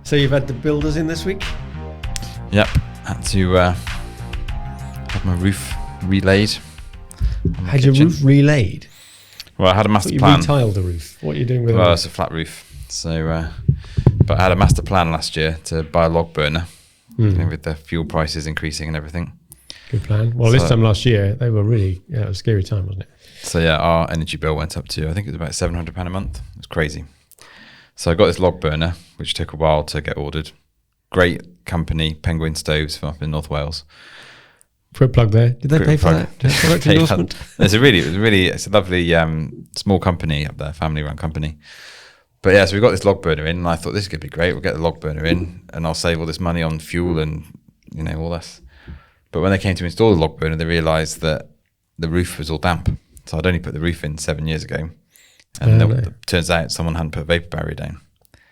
So you've had the builders in this week? Yep, had to have my roof relayed. Had your roof relayed? Well, I had a master You plan. retiled the roof. What are you doing with it? Well, it's a flat roof. So, but I had a master plan last year to buy a log burner, with the fuel prices increasing and everything. Good plan. Well, this time last year, they were really, it was a scary time, wasn't it? So yeah, our energy bill went up to, I think it was about £700 a month. It was crazy. So I got this log burner, which took a while to get ordered. Great company, Penguin Stoves from up in North Wales. Put a plug there. Did they pay for that? Product endorsement? It's a lovely small company up there, family-run company. But yeah, so we got this log burner in, and I thought this could be great. We'll get the log burner in, and I'll save all this money on fuel and all this. But when they came to install the log burner, they realised that the roof was all damp. So I'd only put the roof in 7 years ago, and it turns out someone hadn't put a vapor barrier down.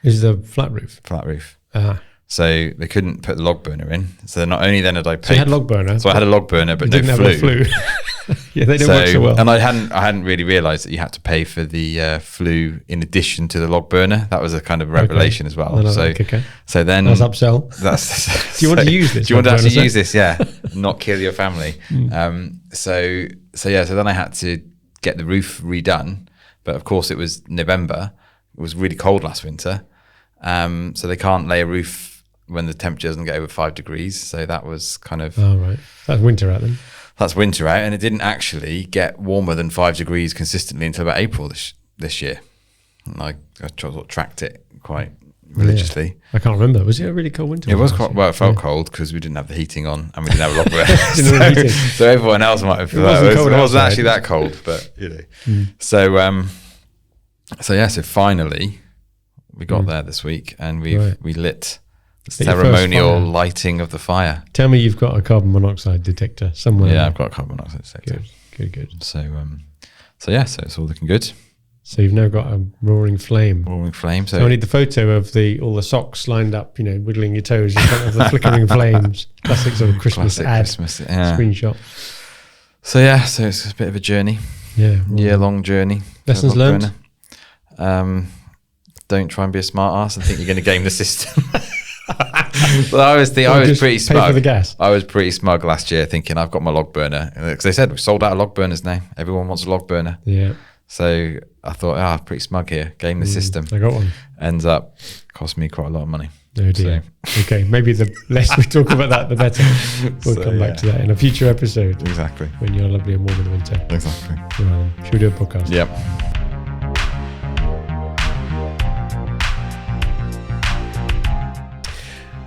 This is a flat roof. Flat roof. Ah. So they couldn't put the log burner in. So not only then had I paid. So you had log burner. So I had a log burner, but no flue. Yeah, they don't work so well. And I hadn't really realised that you had to pay for the flue in addition to the log burner. That was a kind of revelation as well. So then that's upsell. Do you want to use this? Do you want to actually use this? Yeah, not kill your family. So then I had to get the roof redone. But of course, it was November. It was really cold last winter. So they can't lay a roof when the temperature doesn't get over 5 degrees. So that was kind of... Oh, right. That's winter out then. That's winter out. And it didn't actually get warmer than 5 degrees consistently until about April this year. And I sort of tracked it quite religiously. Yeah. I can't remember. Was it a really cold winter? It was quite... Well, it felt cold because we didn't have the heating on and we didn't have a log burner. so everyone else might have... It wasn't actually that cold, but, So finally... We got there this week, and we lit the ceremonial lighting of the fire. Tell me you've got a carbon monoxide detector somewhere. Yeah, I've got a carbon monoxide detector. Good. So it's all looking good. So you've now got a roaring flame. So I need the photo of all the socks lined up, wiggling your toes in front of the flickering flames. Classic sort of Christmas screenshot. So it's a bit of a journey. Yeah, year-long journey. Lessons learned. Don't try and be a smart ass and think you're going to game the system. Well, I was pretty smug. Pay for the gas. I was pretty smug last year, thinking I've got my log burner because they said we've sold out of log burners now. Everyone wants a log burner. Yeah. So I thought, pretty smug here. Game the system. I got one. Ends up cost me quite a lot of money. Oh dear. So. Okay, maybe the less we talk about that, the better. We'll come back to that in a future episode. Exactly. When you're lovely and warm in the winter. Exactly. Should we do a podcast? Yep.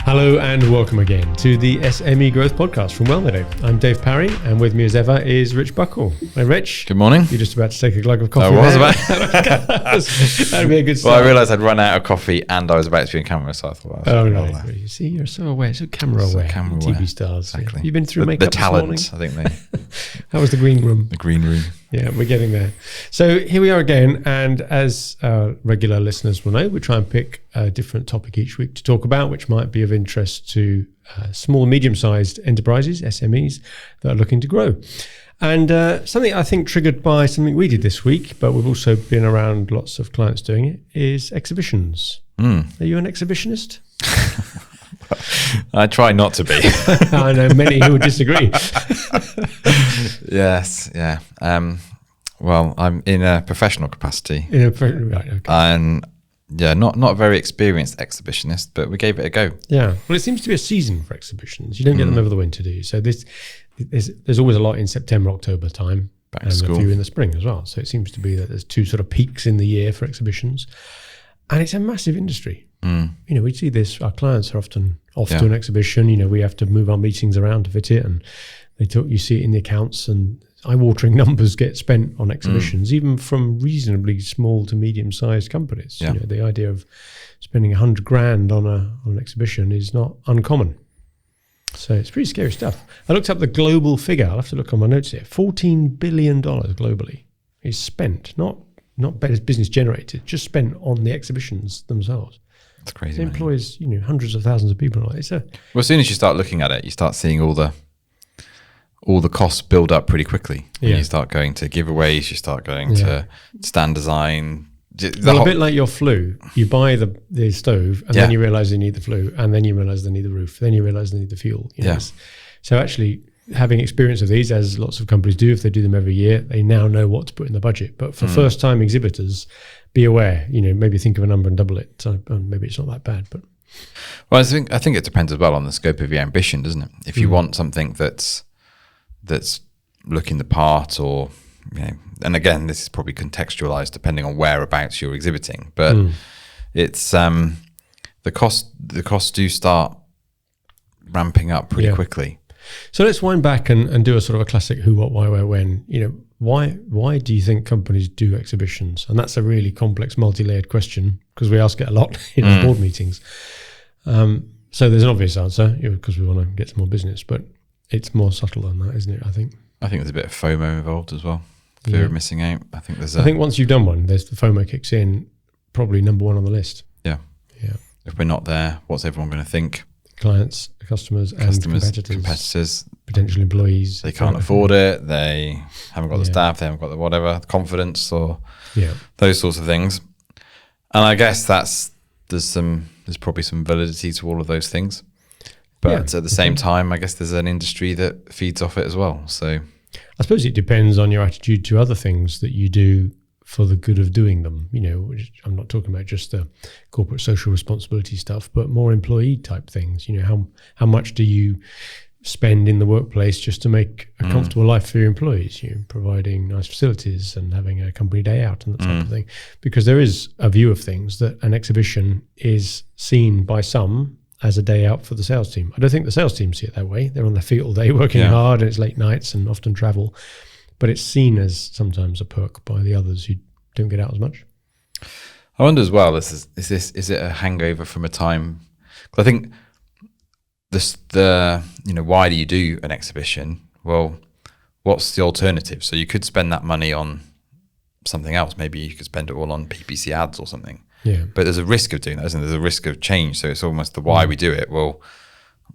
Hello and welcome again to the SME Growth Podcast from Wellmeadow. I'm Dave Parry, and with me as ever is Rich Buckle. Hey Rich. Good morning. You're just about to take a glug of coffee. I was about. That'd be a good start. Well, I realised I'd run out of coffee and I was about to be on camera, so I thought... You see, you're so aware, so camera aware. TV stars. Exactly. You've been through makeup the talent, this morning? I think. How was the green room? The green room. Yeah, we're getting there. So here we are again, and as regular listeners will know, we try and pick a different topic each week to talk about, which might be of interest to small and medium-sized enterprises, SMEs, that are looking to grow. And something I think triggered by something we did this week, but we've also been around lots of clients doing it, is exhibitions. Are you an exhibitionist? I try not to be. I know many who would disagree. Yes, yeah. Well, I'm in a professional capacity. Right, okay. And yeah, not a very experienced exhibitionist, but we gave it a go. Yeah. Well, it seems to be a season for exhibitions. You don't get them over the winter, do you? So there's always a lot in September, October time. Back to school. A few in the spring as well. So it seems to be that there's two sort of peaks in the year for exhibitions. And it's a massive industry. We see this. Our clients are often off to an exhibition. We have to move our meetings around to fit it, and you see it in the accounts, and eye-watering numbers get spent on exhibitions, even from reasonably small to medium-sized companies. Yeah. The idea of spending $100,000 on an exhibition is not uncommon. So it's pretty scary stuff. I looked up the global figure. I'll have to look on my notes here. $14 billion globally is spent, not business generated, just spent on the exhibitions themselves. That's crazy. It employs, hundreds of thousands of people. Well, as soon as you start looking at it, you start seeing all the costs build up pretty quickly. Yeah. You start going to giveaways, you start going to stand design, Well, a bit like your flue. You buy the stove, and then you realise you need the flue, and then you realise they need the roof, then you realise they need the fuel. So actually, having experience of these, as lots of companies do, if they do them every year, they now know what to put in the budget. But for first-time exhibitors, be aware. Maybe think of a number and double it. So maybe it's not that bad, but. Well, I think it depends as well on the scope of your ambition, doesn't it? If you want something that's looking the part, or and again, this is probably contextualized depending on whereabouts you're exhibiting, but it's the costs do start ramping up pretty quickly. So let's wind back and do a sort of a classic who, what, why, where, when. Why do you think companies do exhibitions? And that's a really complex, multi-layered question, because we ask it a lot in our board meetings. So there's an obvious answer, because we want to get some more business, but it's more subtle than that, isn't it? I think there's a bit of FOMO involved as well. Fear of missing out. I think once you've done one, there's the FOMO kicks in, probably number one on the list. Yeah. If we're not there, what's everyone going to think? Clients, customers, and competitors, potential employees. They can't afford it. They haven't got the staff. They haven't got the whatever confidence, or those sorts of things. And I guess there's probably some validity to all of those things. But at the same time, I guess there's an industry that feeds off it as well. So I suppose it depends on your attitude to other things that you do for the good of doing them. I'm not talking about just the corporate social responsibility stuff, but more employee type things. How much do you spend in the workplace just to make a comfortable life for your employees? Providing nice facilities and having a company day out and that type of thing. Because there is a view of things that an exhibition is seen by some as a day out for the sales team. I don't think the sales team see it that way. They're on their feet all day working hard, and it's late nights and often travel. But it's seen as sometimes a perk by the others who don't get out as much. I wonder as well, is it a hangover from a time? Because I think why do you do an exhibition? Well, what's the alternative? So you could spend that money on something else. Maybe you could spend it all on PPC ads or something. Yeah. But there's a risk of doing that, isn't there? There's a risk of change. So it's almost the why we do it. Well,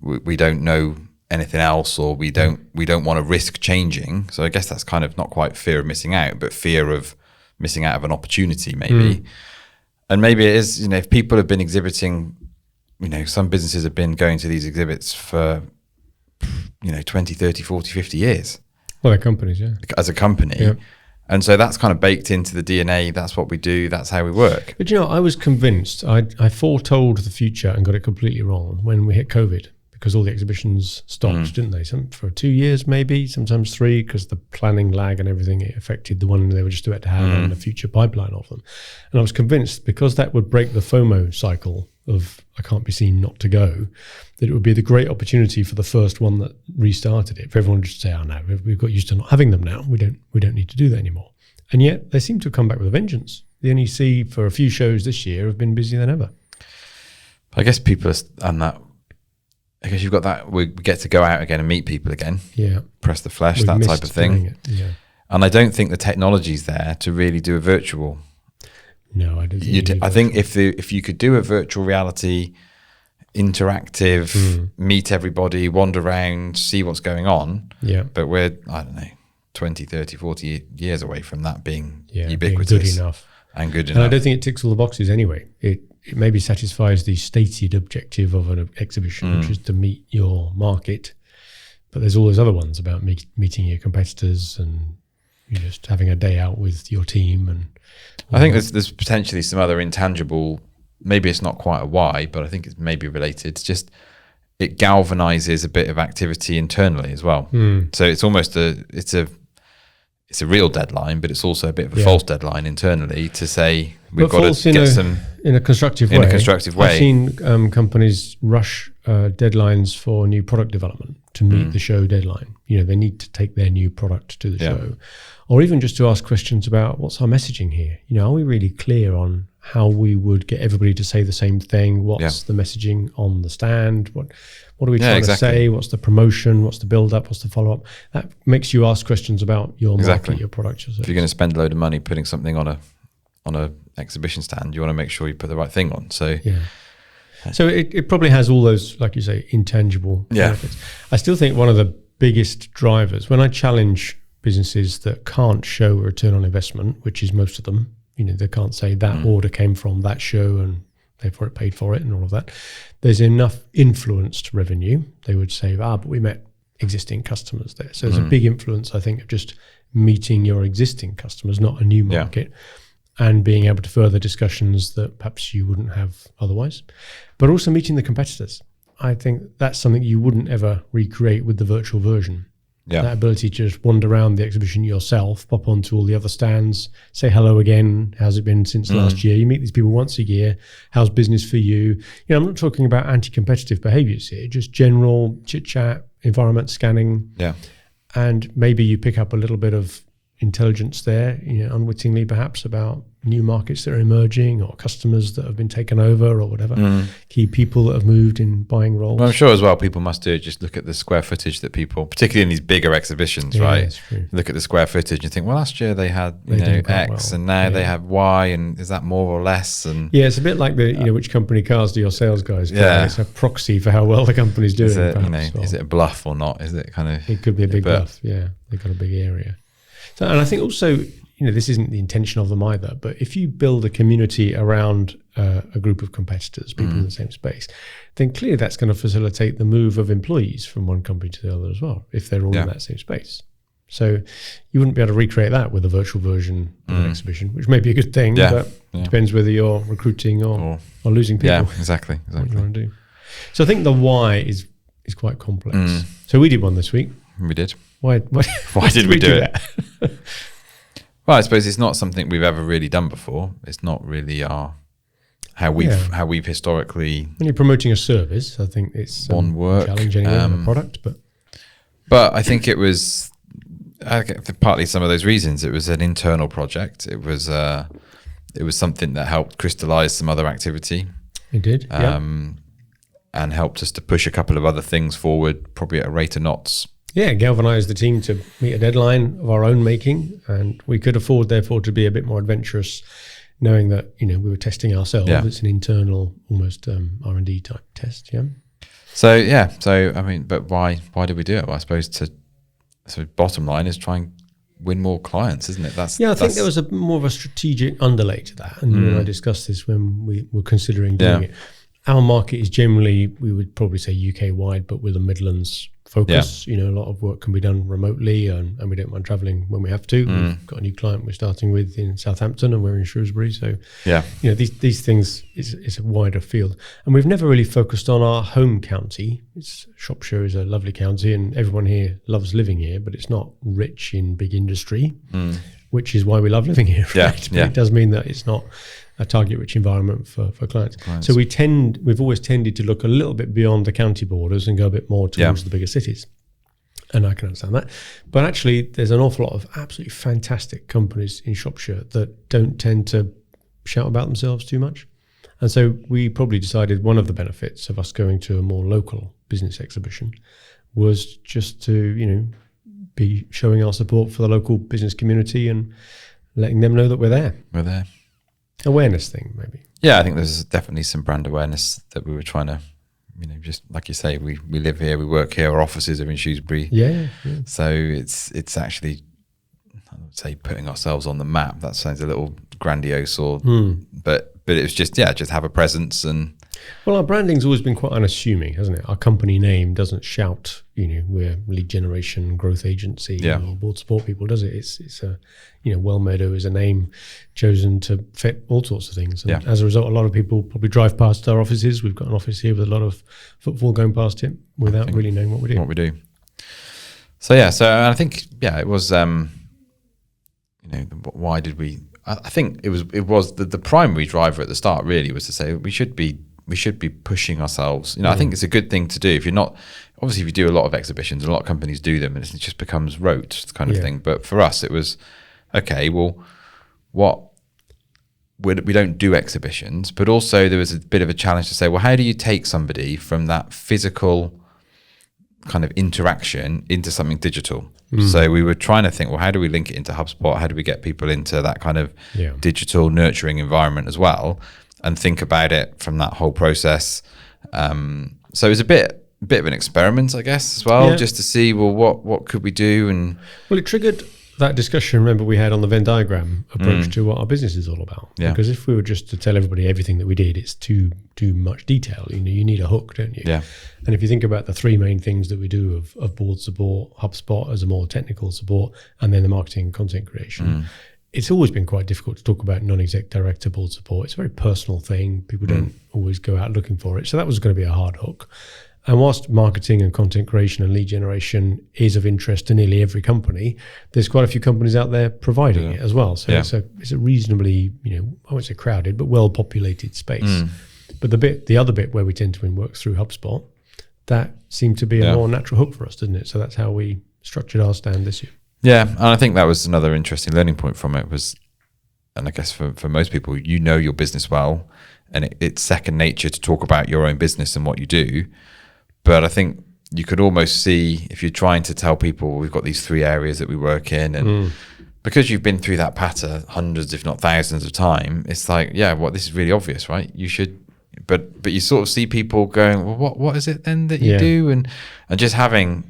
we don't know anything else, or we don't want to risk changing. So I guess that's kind of not quite fear of missing out, but fear of missing out of an opportunity maybe. And maybe it is, if people have been exhibiting, some businesses have been going to these exhibits for 20, 30, 40, 50 years. Well, they're companies, as a company. Yeah. And so that's kind of baked into the DNA. That's what we do. That's how we work. But I was convinced. I foretold the future and got it completely wrong when we hit COVID, because all the exhibitions stopped, didn't they? Some for 2 years, maybe, sometimes 3, because the planning lag and everything, it affected the one they were just about to have and the future pipeline of them. And I was convinced, because that would break the FOMO cycle of I can't be seen not to go, that it would be the great opportunity for the first one that restarted it, for everyone to just say, oh no, we've got used to not having them now. We don't need to do that anymore. And yet they seem to have come back with a vengeance. The NEC for a few shows this year have been busier than ever. I guess people are, and that, I guess you've got that, we get to go out again and meet people again. Yeah. Press the flesh, that type of thing. And I don't think the technology's there to really do a virtual. No, I don't think I think if you could do a virtual reality, interactive, meet everybody, wander around, see what's going on. Yeah. But we're, I don't know, 20, 30, 40 years away from that being ubiquitous. Being good enough. And good enough. And I don't think it ticks all the boxes anyway. It maybe satisfies the stated objective of an exhibition, which is to meet your market. But there's all those other ones about meeting your competitors and just having a day out with your team. And I think there's potentially some other intangible, maybe it's not quite a why, but I think it's maybe related. It's just, it galvanizes a bit of activity internally as well. So it's almost it's a real deadline, but it's also a bit of a false deadline internally to say we've got to get some in a constructive way. In a constructive way. I've seen companies rush deadlines for new product development to meet the show deadline. They need to take their new product to the show, or even just to ask questions about what's our messaging here. Are we really clear on how we would get everybody to say the same thing? What's the messaging on the stand? What are we trying to say? What's the promotion? What's the build up? What's the follow up? That makes you ask questions about your market, your product. If you're going to spend a load of money putting something on a exhibition stand, you want to make sure you put the right thing on. So so it probably has all those, like you say, intangible benefits. I still think one of the biggest drivers, when I challenge businesses that can't show a return on investment, which is most of them, they can't say that order came from that show and therefore it paid for it and all of that. There's enough influenced revenue. They would say, but we met existing customers there. So there's a big influence, I think, of just meeting your existing customers, not a new market, and being able to further discussions that perhaps you wouldn't have otherwise. But also meeting the competitors. I think that's something you wouldn't ever recreate with the virtual version. Yeah. That ability to just wander around the exhibition yourself, pop onto all the other stands, say hello again. How's it been since last year? You meet these people once a year. How's business for you? I'm not talking about anti-competitive behaviors here, just general chit-chat, environment scanning. Yeah. And maybe you pick up a little bit of intelligence there, unwittingly perhaps, about new markets that are emerging or customers that have been taken over or whatever, key people that have moved in buying roles. Well, I'm sure as well people must do just look at the square footage that people, particularly in these bigger exhibitions, right? That's true. Look at the square footage and think, well, last year they had X and now they have Y, and is that more or less? And it's a bit like the which company cars do your sales guys carry? Yeah. It's a proxy for how well the company's doing. Is it a bluff or not? Is it kind of? It could be a big bluff. Yeah, they've got a big area. So, and I think also, this isn't the intention of them either, but if you build a community around a group of competitors, people in the same space, then clearly that's going to facilitate the move of employees from one company to the other as well, if they're all in that same space. So you wouldn't be able to recreate that with a virtual version of an exhibition, which may be a good thing, but it depends whether you're recruiting or losing people. Yeah, exactly. What you want to do. So I think the why is quite complex. So we did one this week. We did. Why did we do it? Well, I suppose it's not something we've ever really done before. It's not really how we've historically. When you're promoting a service, I think it's one work challenging a product, but I think it was partly some of those reasons. It was an internal project. It was something that helped crystallize some other activity. It did, and helped us to push a couple of other things forward, probably at a rate of knots. Yeah, galvanised the team to meet a deadline of our own making, and we could afford, therefore, to be a bit more adventurous, knowing that we were testing ourselves. Yeah. It's an internal, almost R&D type test. Yeah. So I mean, but why did we do it? Well, I suppose bottom line is try and win more clients, isn't it? I think there was more of a strategic underlay to that, and you and I discussed this when we were considering doing it. Our market is generally, we would probably say UK wide, but with a Midlands focus. A lot of work can be done remotely, and we don't mind travelling when we have to. We've got a new client we're starting with in Southampton, and we're in Shrewsbury. So these things is a wider field, and we've never really focused on our home county. Shropshire is a lovely county, and everyone here loves living here, but it's not rich in big industry, which is why we love living here. Right? But it does mean that it's not a target-rich environment for clients. So we've always tended to look a little bit beyond the county borders and go a bit more towards the bigger cities. And I can understand that. But actually, there's an awful lot of absolutely fantastic companies in Shropshire that don't tend to shout about themselves too much. And so we probably decided one of the benefits of us going to a more local business exhibition was just to, be showing our support for the local business community and letting them know that we're there. We're there. Awareness thing, maybe. Yeah, I think there's definitely some brand awareness that we were trying to, just like you say, we live here, we work here, our offices are in Shrewsbury. Yeah. So it's actually, I would say, putting ourselves on the map. That sounds a little grandiose, but it was just have a presence. And well, our branding's always been quite unassuming, hasn't it? Our company name doesn't shout, we're lead generation growth agency or board support people, does it? It's a, Wellmeadow is a name chosen to fit all sorts of things. And as a result, a lot of people probably drive past our offices. We've got an office here with a lot of footfall going past it without really knowing what we do. So I think it was why did we? I think it was the primary driver at the start really was to say we should be pushing ourselves. I think it's a good thing to do. If you do a lot of exhibitions, and a lot of companies do them, and it just becomes rote kind of thing. But for us, it was okay. Well, we don't do exhibitions, but also there was a bit of a challenge to say, well, how do you take somebody from that physical kind of interaction into something digital? So we were trying to think, well, how do we link it into HubSpot? How do we get people into that kind of digital nurturing environment as well, and think about it from that whole process? So it was a bit of an experiment, I guess, as well, just to see, well, what could we do? And well, it triggered that discussion, remember, we had on the Venn diagram approach to what our business is all about. Yeah. Because if we were just to tell everybody everything that we did, it's too much detail. You know, you need a hook, don't you? Yeah. And if you think about the three main things that we do of board support, HubSpot as a more technical support, and then the marketing and content creation, it's always been quite difficult to talk about non-exec director board support. It's a very personal thing. People don't always go out looking for it. So that was going to be a hard hook. And whilst marketing and content creation and lead generation is of interest to nearly every company, there's quite a few companies out there providing it as well. So it's a reasonably, you know, I won't say crowded, but well-populated space. But the other bit where we tend to win work through HubSpot, that seemed to be a more natural hook for us, didn't it? So that's how we structured our stand this year. Yeah, and I think that was another interesting learning point from it was, and I guess for most people, you know your business well, and it's second nature to talk about your own business and what you do. But I think you could almost see if you're trying to tell people we've got these three areas that we work in, and because you've been through that patter hundreds, if not thousands of times, it's like, this is really obvious, right? You should, but you sort of see people going, well, what is it then that you do? And just having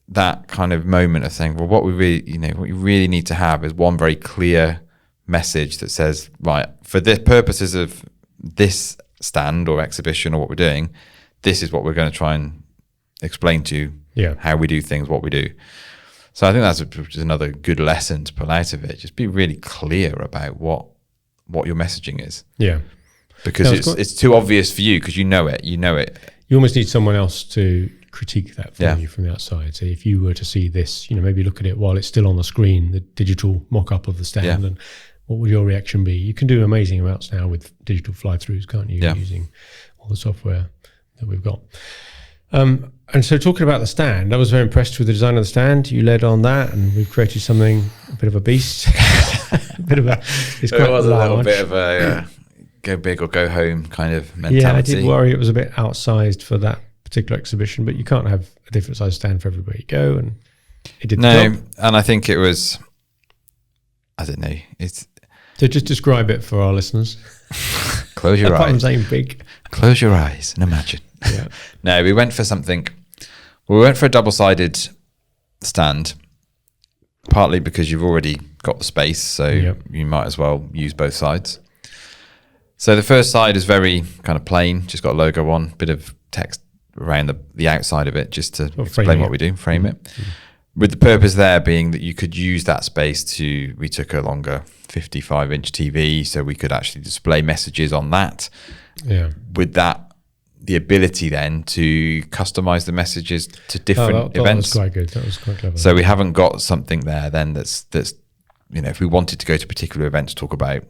that kind of moment of saying, well, what you really need to have is one very clear message that says, right, for the purposes of this stand or exhibition or what we're doing, this is what we're going to try and explain to you, how we do things, what we do. So I think that's another good lesson to pull out of it. Just be really clear about what your messaging is. Yeah. Because it's too obvious for you because you know it. You almost need someone else to critique that for you from the outside. So if you were to see this, you know, maybe look at it while it's still on the screen, the digital mock-up of the stand, and what would your reaction be? You can do amazing amounts now with digital fly-throughs, can't you, using all the software that we've got. And so talking about the stand, I was very impressed with the design of the stand. You led on that, and we've created something, a bit of a beast. It's quite large. A little bit of a go big or go home kind of mentality. Yeah, I did worry it was a bit outsized for that particular exhibition, but you can't have a different size stand for everywhere you go, and it did the job. And I think it was, I don't know. So just describe it for our listeners. Close your eyes. I'm saying big. Close your eyes and imagine. No, we went for something. We went for a double-sided stand, partly because you've already got the space, so you might as well use both sides. So the first side is very kind of plain, just got a logo on, bit of text around the outside of it, just to explain what we do, frame it. With the purpose there being that you could use that space we took a longer 55-inch TV, so we could actually display messages on that. Yeah. With that, the ability then to customize the messages to different events. That was quite good. That was quite clever. So we haven't got something there then that's you know, if we wanted to go to a particular event to talk about,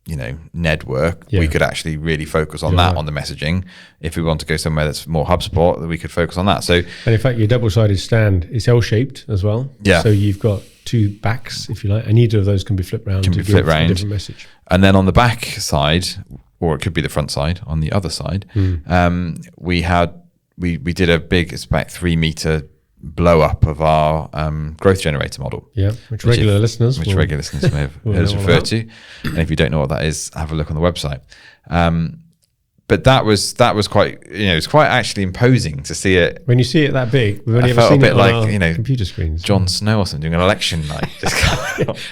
you know, Ned work, we could actually really focus on that, on the messaging. If we want to go somewhere that's more HubSpot, we could focus on that. So, and in fact, your double-sided stand is L-shaped as well. Yeah. So you've got two backs, if you like, and either of those can be flipped around to give a different message. And then on the back side, or it could be the front side, on the other side, we did a big, it's about 3 meter blow up of our growth generator model. Yeah, which regular listeners may have heard us refer to. And if you don't know what that is, have a look on the website. But that was quite, you know, it's quite actually imposing to see it. When you see it that big, we've only ever seen it on our, you know, computer screens. Jon Snow or something doing an election night.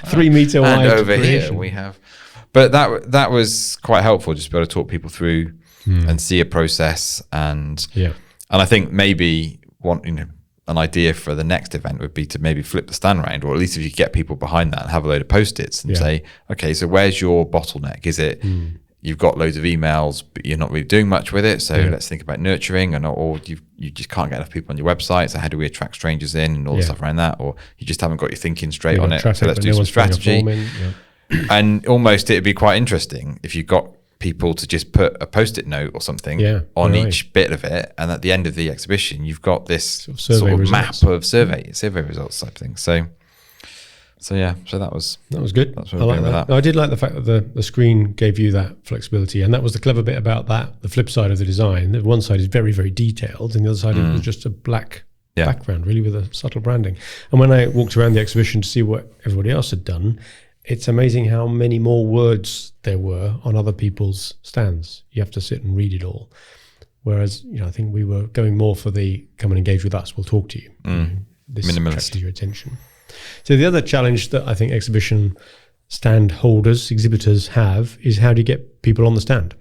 3 meter wide. And over here we have. But that was quite helpful, just to be able to talk people through and see a process. And I think maybe an idea for the next event would be to maybe flip the stand around, or at least if you get people behind that and have a load of post-its and say, okay, so where's your bottleneck? Is it you've got loads of emails, but you're not really doing much with it, so let's think about nurturing, or you just can't get enough people on your website, so how do we attract strangers in and all the stuff around that, or you just haven't got your thinking straight on it, so let's do some strategy. And almost it'd be quite interesting if you got people to just put a post-it note or something on each bit of it, and at the end of the exhibition you've got this sort of map of survey results type thing. So that was good. That's what I like that. I did like the fact that the screen gave you that flexibility, and that was the clever bit about that. The flip side of the design, that one side is very, very detailed, and the other side was just a black background, really, with a subtle branding. And when I walked around the exhibition to see what everybody else had done, it's amazing how many more words there were on other people's stands. You have to sit and read it all. Whereas, you know, I think we were going more for the come and engage with us, we'll talk to you. This minimalist. captures your attention. So the other challenge that I think exhibition stand holders, exhibitors have is how do you get people on the stand?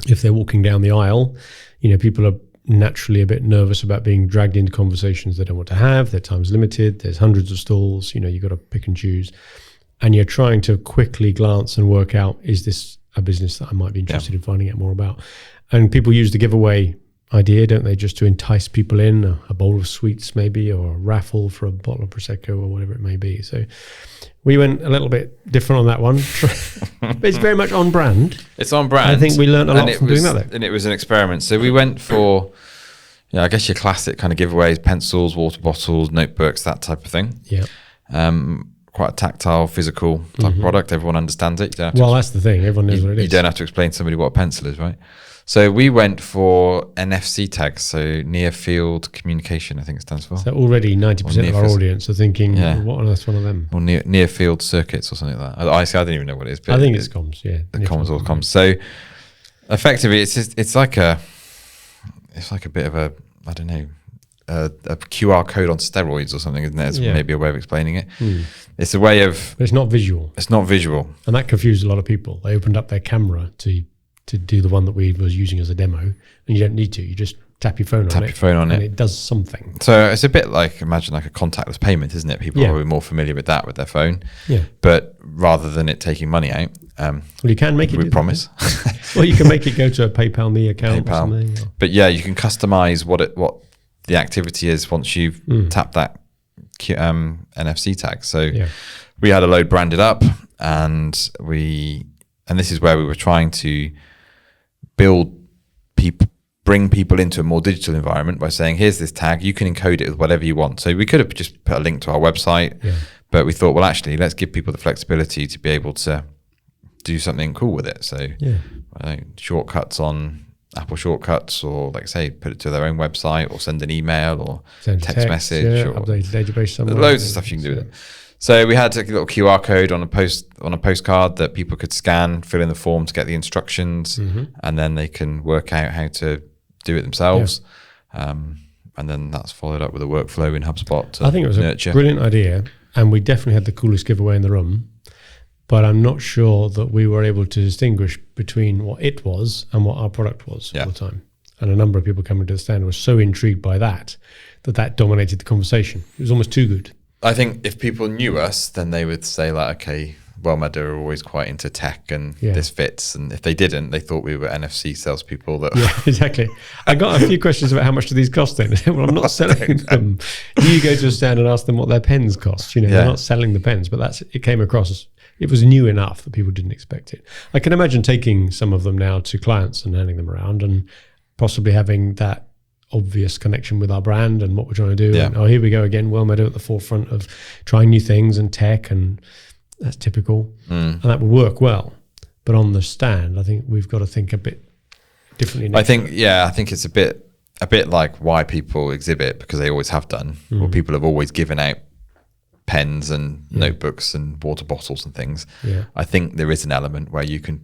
If they're walking down the aisle, people are naturally a bit nervous about being dragged into conversations they don't want to have. Their time's limited. There's hundreds of stalls. You've got to pick and choose. And you're trying to quickly glance and work out, is this a business that I might be interested in finding out more about? And people use the giveaway idea, don't they, just to entice people in, a bowl of sweets maybe, or a raffle for a bottle of Prosecco or whatever it may be. So we went a little bit different on that one. But it's very much on brand. It's on brand. I think we learned a lot from doing that though. And it was an experiment. So we went for, I guess your classic kind of giveaways, pencils, water bottles, notebooks, that type of thing. Yeah. Quite a tactile, physical type of product. Everyone understands it. That's the thing. Everyone knows what it is. You don't have to explain to somebody what a pencil is, right? So we went for NFC tags, so near field communication, I think it stands for. So already 90% of our audience are thinking, what on earth's one of them? Or near field circuits or something like that. I don't even know what it is. But I think it's comms, yeah. Comms or comms. So effectively, it's like a bit of a, I don't know, a QR code on steroids or something, isn't it? It's maybe a way of explaining it. It's a way of... But it's not visual. It's not visual. And that confused a lot of people. They opened up their camera to do the one that we was using as a demo, and you don't need to. You just tap your phone on it. And it does something. So it's a bit like, imagine like a contactless payment, isn't it? People are probably more familiar with that with their phone. Yeah. But rather than it taking money out, well, you can make it. We promise. Well, you can make it go to a PayPal Me account or something. But you can customize what the activity is once you've tapped that NFC tag. So we had a load branded up, and this is where we were trying to bring people into a more digital environment by saying, here's this tag, you can encode it with whatever you want. So we could have just put a link to our website, but we thought, well, actually, let's give people the flexibility to be able to do something cool with it. So shortcuts on Apple Shortcuts, or like I say, put it to their own website, or send an email, or text message, or update the database somewhere. Loads of stuff you can do with it. So we had a little QR code on a postcard that people could scan, fill in the form to get the instructions, and then they can work out how to do it themselves. And then that's followed up with a workflow in HubSpot. I think it was a brilliant idea, and we definitely had the coolest giveaway in the room. But I'm not sure that we were able to distinguish between what it was and what our product was all the time. And a number of people coming to the stand were so intrigued by that dominated the conversation. It was almost too good. I think if people knew us, then they would say like, okay, Wellmeadow are always quite into tech, and this fits. And if they didn't, they thought we were NFC salespeople. Exactly. I got a few questions about how much do these cost then? Well, I'm not selling them. You go to a stand and ask them what their pens cost. They're not selling the pens, but it came across as, it was new enough that people didn't expect it. I can imagine taking some of them now to clients and handing them around, and possibly having that obvious connection with our brand and what we're trying to do. And, here we go again, Wellmeadow at the forefront of trying new things and tech, and that's typical. And that will work well. But on the stand, I think we've got to think a bit differently. I think it's a bit like why people exhibit, because they always have done, or people have always given out pens and notebooks and water bottles and things. I think there is an element where you can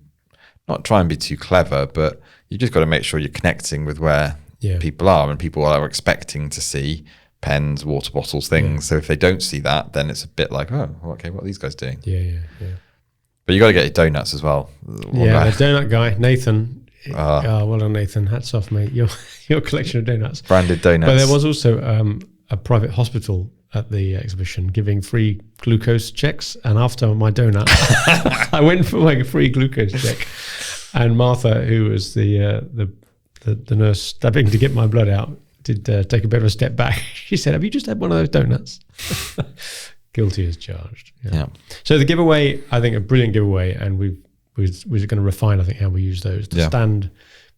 not try and be too clever, but you just got to make sure you're connecting with where people are, and people are expecting to see pens, water bottles, things. So if they don't see that, then it's a bit like, oh, okay, what are these guys doing? But you got to get your donuts as well. The donut guy, Nathan. Well done, Nathan. Hats off, mate. Your collection of donuts, branded donuts. But there was also a private hospital at the exhibition giving free glucose checks, and after my donut, I went for like a free glucose check, and Martha, who was the nurse stabbing to get my blood out, did take a bit of a step back. She said, "Have you just had one of those donuts?" Guilty as charged. So the giveaway, I think, a brilliant giveaway, and we're going to refine, I think, how we use those. The stand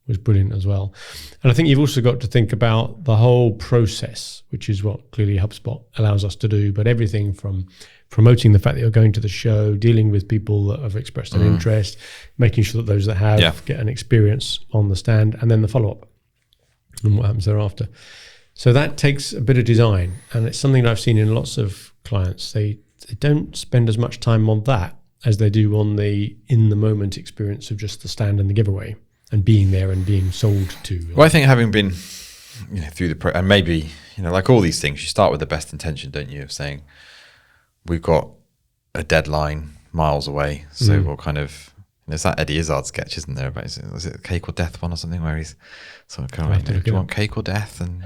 was brilliant as well. And I think you've also got to think about the whole process, which is what clearly HubSpot allows us to do, but everything from promoting the fact that you're going to the show, dealing with people that have expressed an interest, making sure that those that have get an experience on the stand, and then the follow-up and what happens thereafter. So that takes a bit of design, and it's something that I've seen in lots of clients. They don't spend as much time on that as they do on the in-the-moment experience of just the stand and the giveaway, and being there and being sold to. Well, I think having been through the and maybe like all these things, you start with the best intention, don't you, of saying, we've got a deadline miles away. So we'll kind of, there's that Eddie Izzard sketch, isn't there? About, was it Cake or Death one or something, where he's sort of going, do you want cake or death? And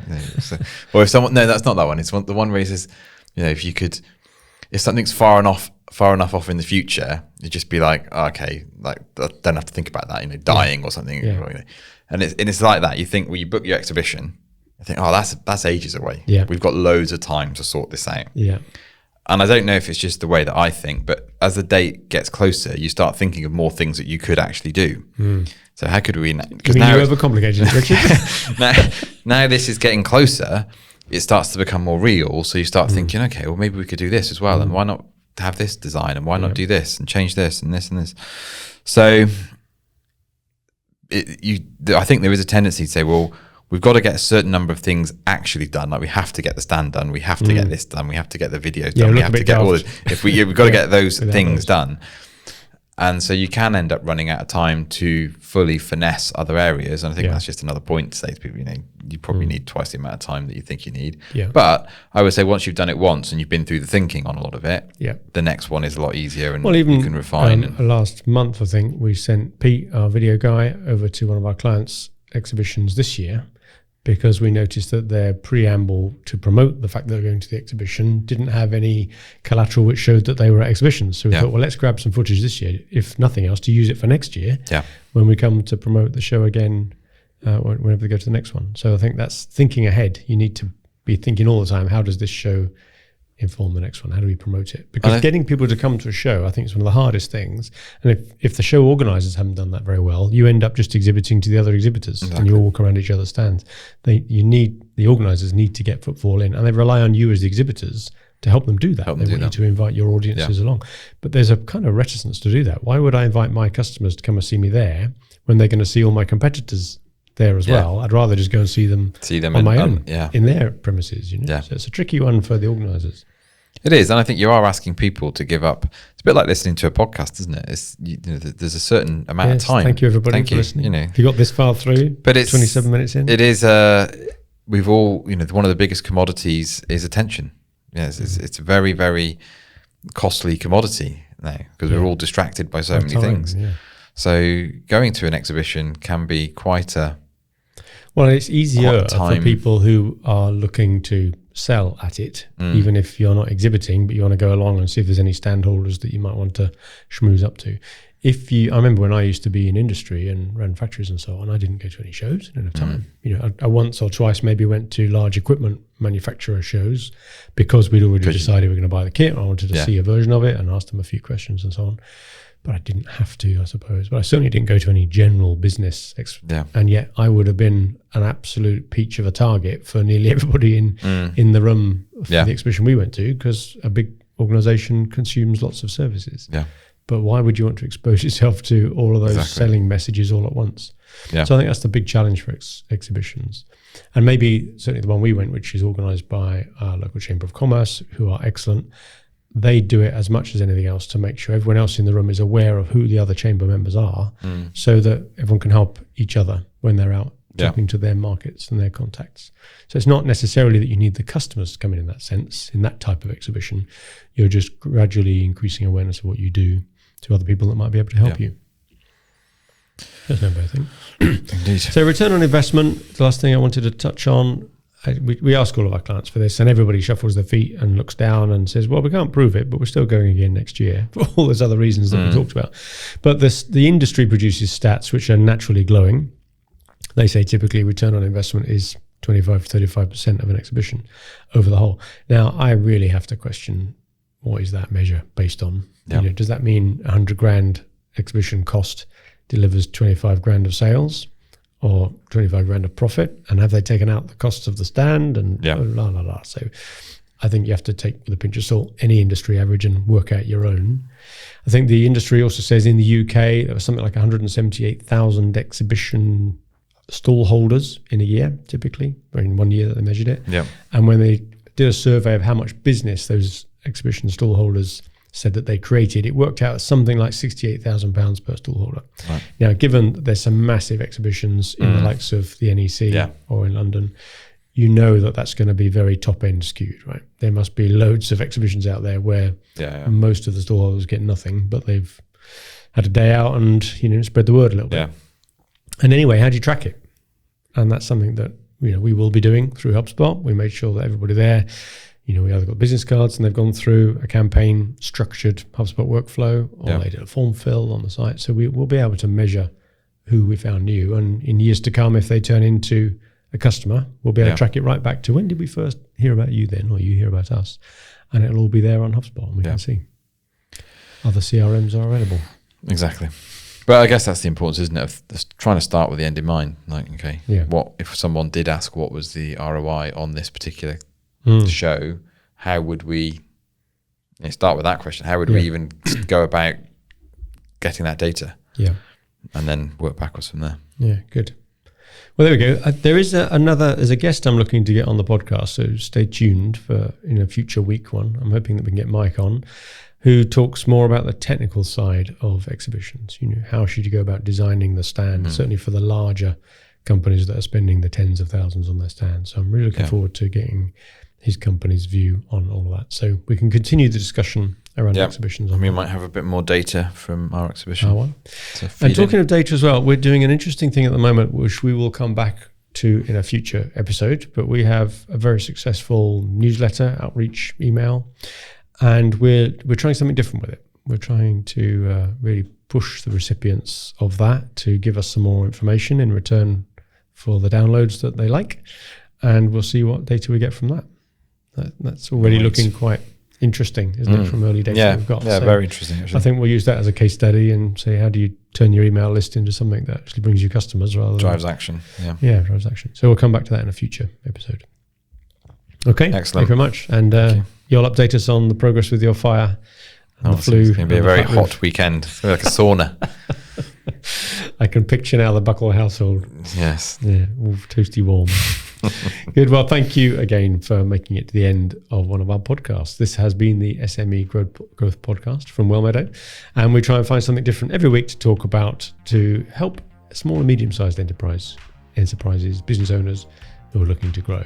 or if someone, no, that's not that one. It's the one where he says, if something's far enough off in the future, you just be like, okay, like I don't have to think about that, dying or something. Yeah. And it's like that. You think, you book your exhibition, I think, that's ages away. Yeah. We've got loads of time to sort this out. Yeah. And I don't know if it's just the way that I think, but as the date gets closer, you start thinking of more things that you could actually do. So how could we? Because now you overcomplicated it, Richard. now this is getting closer. It starts to become more real. So you start thinking, okay, well maybe we could do this as well, and why not have this design, and why not do this and change this and this and this. So I think there is a tendency to say, well, we've got to get a certain number of things actually done. Like we have to get the stand done, we have to get this done, we have to get the videos done, we have to get all this. We've got to get those things done. And so you can end up running out of time to fully finesse other areas. And I think that's just another point to say to people, you probably need twice the amount of time that you think you need. Yeah. But I would say once you've done it once and you've been through the thinking on a lot of it, the next one is a lot easier, and you can refine. Last month, I think we sent Pete, our video guy, over to one of our clients' exhibitions this year, because we noticed that their preamble to promote the fact that they're going to the exhibition didn't have any collateral which showed that they were at exhibitions. So we thought, well, let's grab some footage this year, if nothing else, to use it for next year when we come to promote the show again, whenever they go to the next one. So I think that's thinking ahead. You need to be thinking all the time, how does this show inform the next one? How do we promote it? Because getting people to come to a show, I think, is one of the hardest things. And if the show organisers haven't done that very well, you end up just exhibiting to the other exhibitors, and you all walk around each other's stands. The organisers need to get footfall in, and they rely on you as the exhibitors to help them do that. They want you to invite your audiences along. But there's a kind of reticence to do that. Why would I invite my customers to come and see me there when they're going to see all my competitors there as well? I'd rather just go and see them on my own in their premises. So it's a tricky one for the organisers. It is, and I think you are asking people to give up. It's a bit like listening to a podcast, isn't it? There's a certain amount of time. Thank you, everybody, for listening. If you got this far through, but it's 27 minutes in. It is. We've all, one of the biggest commodities is attention. Yes, it's a very, very costly commodity now, because we're all distracted by so many things. Yeah. So going to an exhibition can be quite a. Well, it's easier for people who are looking to sell at it, even if you're not exhibiting, but you want to go along and see if there's any stand holders that you might want to schmooze up to. I remember when I used to be in industry and ran factories and so on, I didn't go to any shows. I didn't have time. I once or twice maybe went to large equipment manufacturer shows because we'd already decided we were going to buy the kit. I wanted to see a version of it and ask them a few questions and so on. But I didn't have to, I suppose. But I certainly didn't go to any general business. And yet I would have been an absolute peach of a target for nearly everybody in the room for the exhibition we went to, because a big organisation consumes lots of services. Yeah. But why would you want to expose yourself to all of those selling messages all at once? Yeah. So I think that's the big challenge for exhibitions. And maybe certainly the one we went, which is organised by our local Chamber of Commerce, who are excellent. They do it as much as anything else to make sure everyone else in the room is aware of who the other chamber members are, so that everyone can help each other when they're out talking to their markets and their contacts. So it's not necessarily that you need the customers to come in that sense, in that type of exhibition. You're just gradually increasing awareness of what you do to other people that might be able to help you. That's no bad thing. Indeed. So return on investment, the last thing I wanted to touch on. We ask all of our clients for this, and everybody shuffles their feet and looks down and says, well, we can't prove it, but we're still going again next year for all those other reasons that we talked about. But the industry produces stats which are naturally glowing. They say typically return on investment is 25 to 35% of an exhibition over the whole. Now, I really have to question, what is that measure based on? Yeah. Does that mean 100 grand exhibition cost delivers 25 grand of sales? Or 25 grand of profit, and have they taken out the costs of the stand and So I think you have to take with a pinch of salt any industry average and work out your own. I think the industry also says in the UK there was something like 178,000 exhibition stall holders in a year, typically, or in 1 year that they measured it. Yeah. And when they did a survey of how much business those exhibition stall holders said that they created, it worked out something like £68,000 per stallholder. Right. Now, given that there's some massive exhibitions in the likes of the NEC or in London, you know that that's going to be very top end skewed, right? There must be loads of exhibitions out there where most of the stallholders get nothing, but they've had a day out and spread the word a little bit. Yeah. And anyway, how do you track it? And that's something that we will be doing through HubSpot. We made sure that everybody there, we either got business cards and they've gone through a campaign structured HubSpot workflow, or they did a form fill on the site. So we will be able to measure who we found new, and in years to come, if they turn into a customer, we'll be able to track it right back to when did we first hear about you then, or you hear about us, and it'll all be there on HubSpot, and we can see. Other CRMs are available. Exactly. But I guess that's the importance, isn't it, of trying to start with the end in mind. Like, okay, what if someone did ask what was the ROI on this particular show, how would we start with that question? How would we even go about getting that data? Yeah. And then work backwards from there. Yeah, good. Well, there we go. There's a guest I'm looking to get on the podcast, so stay tuned for a future week one. I'm hoping that we can get Mike on, who talks more about the technical side of exhibitions. How should you go about designing the stand, certainly for the larger companies that are spending the tens of thousands on their stand. So I'm really looking forward to getting his company's view on all of that. So we can continue the discussion around exhibitions. We might have a bit more data from our exhibition. And talking of data as well, we're doing an interesting thing at the moment, which we will come back to in a future episode, but we have a very successful newsletter, outreach email, and we're trying something different with it. We're trying to really push the recipients of that to give us some more information in return for the downloads that they like, and we'll see what data we get from that. That's already looking quite interesting, isn't it, from early data we've got. Yeah, so very interesting, actually. I think we'll use that as a case study and say, how do you turn your email list into something that actually brings you customers rather drives than... action. Drives action. So we'll come back to that in a future episode. Okay, excellent. Thank you very much. And you'll update us on the progress with your fire and the flu. It's going to be a very hot weekend. It's going to be like a sauna. I can picture now the Buckle household. Yes. Yeah, all toasty warm. Good. Well, thank you again for making it to the end of one of our podcasts. This has been the SME Growth Podcast from Wellmeadow, and we try and find something different every week to talk about to help small and medium-sized enterprises, business owners who are looking to grow.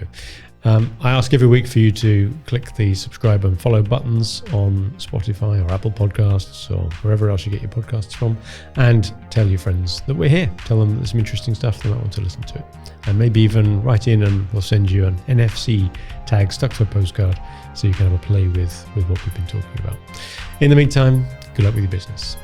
I ask every week for you to click the subscribe and follow buttons on Spotify or Apple Podcasts or wherever else you get your podcasts from, and tell your friends that we're here. Tell them that there's some interesting stuff they might want to listen to it. And maybe even write in and we'll send you an NFC tag stuck to a postcard so you can have a play with what we've been talking about. In the meantime, good luck with your business.